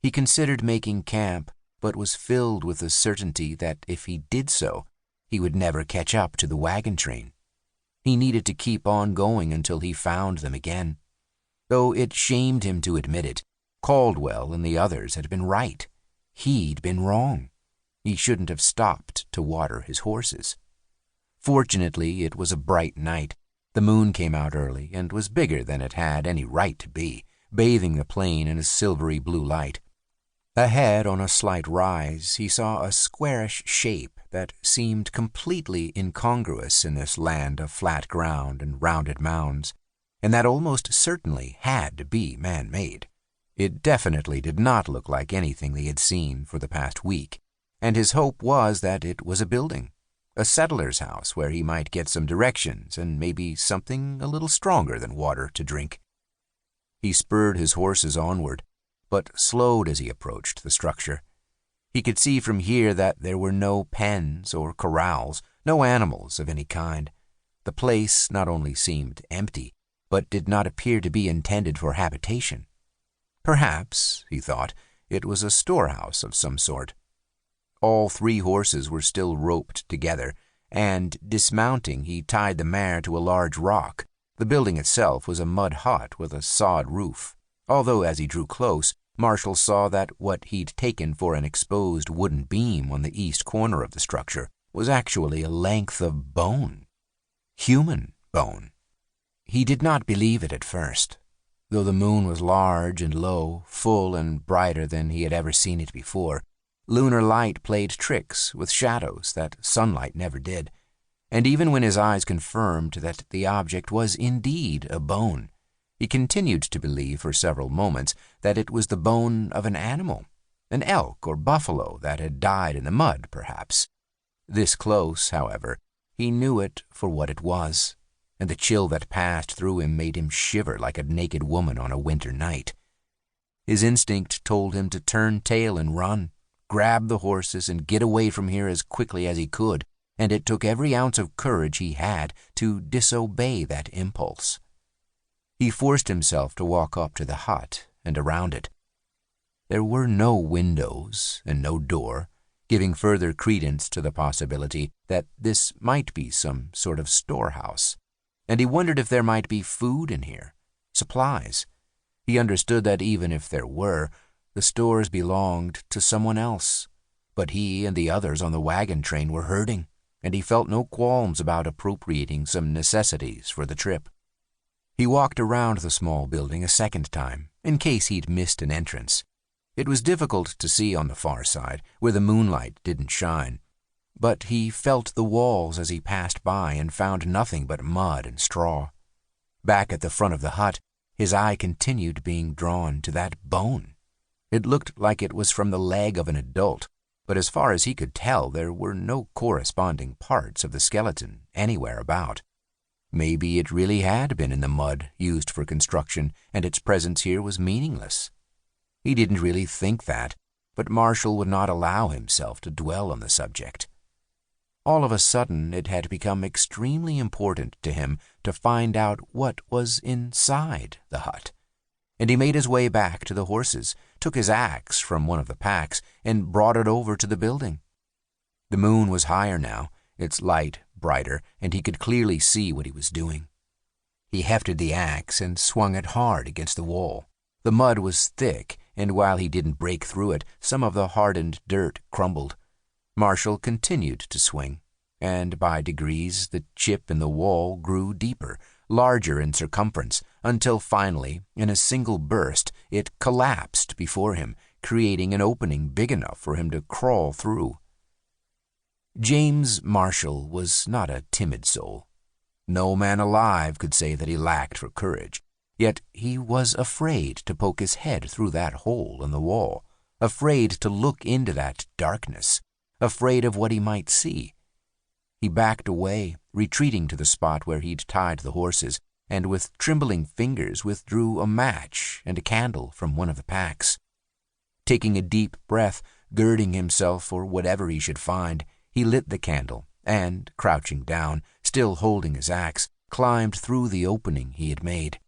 He considered making camp, but was filled with the certainty that if he did so, he would never catch up to the wagon train. He needed to keep on going until he found them again. Though it shamed him to admit it, Caldwell and the others had been right. He'd been wrong. He shouldn't have stopped to water his horses. Fortunately, it was a bright night. The moon came out early and was bigger than it had any right to be, bathing the plain in a silvery blue light. Ahead, on a slight rise, he saw a squarish shape that seemed completely incongruous in this land of flat ground and rounded mounds, and that almost certainly had to be man-made. It definitely did not look like anything they had seen for the past week, and his hope was that it was a building, a settler's house where he might get some directions and maybe something a little stronger than water to drink. He spurred his horses onward, but slowed as he approached the structure. He could see from here that there were no pens or corrals, no animals of any kind. The place not only seemed empty, but did not appear to be intended for habitation. Perhaps, he thought, it was a storehouse of some sort. All 3 horses were still roped together, and, dismounting, he tied the mare to a large rock. The building itself was a mud hut with a sod roof, although as he drew close, Marshall saw that what he'd taken for an exposed wooden beam on the east corner of the structure was actually a length of bone. Human bone. He did not believe it at first. Though the moon was large and low, full and brighter than he had ever seen it before, lunar light played tricks with shadows that sunlight never did, and even when his eyes confirmed that the object was indeed a bone, he continued to believe for several moments that it was the bone of an animal, an elk or buffalo that had died in the mud, perhaps. This close, however, he knew it for what it was, and the chill that passed through him made him shiver like a naked woman on a winter night. His instinct told him to turn tail and run, grab the horses and get away from here as quickly as he could, and it took every ounce of courage he had to disobey that impulse. He forced himself to walk up to the hut and around it. There were no windows and no door, giving further credence to the possibility that this might be some sort of storehouse, and he wondered if there might be food in here, supplies. He understood that even if there were, the stores belonged to someone else, but he and the others on the wagon train were hurting, and he felt no qualms about appropriating some necessities for the trip. He walked around the small building a second time, in case he'd missed an entrance. It was difficult to see on the far side, where the moonlight didn't shine, but he felt the walls as he passed by and found nothing but mud and straw. Back at the front of the hut, his eye continued being drawn to that bone. It looked like it was from the leg of an adult, but as far as he could tell, there were no corresponding parts of the skeleton anywhere about. Maybe it really had been in the mud used for construction, and its presence here was meaningless. He didn't really think that, but Marshall would not allow himself to dwell on the subject. All of a sudden, it had become extremely important to him to find out what was inside the hut, and he made his way back to the horses, took his axe from one of the packs, and brought it over to the building. The moon was higher now, its light brighter, and he could clearly see what he was doing. He hefted the axe and swung it hard against the wall. The mud was thick, and while he didn't break through it, some of the hardened dirt crumbled. Marshall continued to swing, and by degrees the chip in the wall grew deeper, larger in circumference, until finally, in a single burst, it collapsed before him, creating an opening big enough for him to crawl through. James Marshall was not a timid soul. No man alive could say that he lacked for courage, yet he was afraid to poke his head through that hole in the wall, afraid to look into that darkness, afraid of what he might see. He backed away, retreating to the spot where he'd tied the horses, and with trembling fingers withdrew a match and a candle from one of the packs. Taking a deep breath, girding himself for whatever he should find, he lit the candle and, crouching down, still holding his axe, climbed through the opening he had made.